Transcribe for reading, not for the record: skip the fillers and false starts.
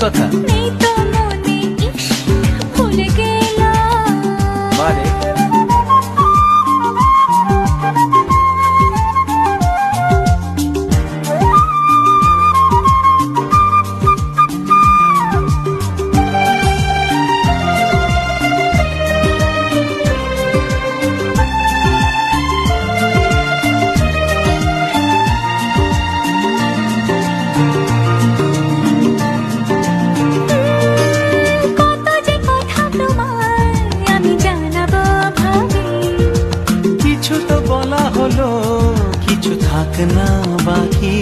কথা? নেই তো মনে, ইস, ভুলে গেলাম। বারে কত যে কথা তোমায় আমি জানাবো ভাবি। কিছু তো বলা হলো, কিছু থাক না বাকি।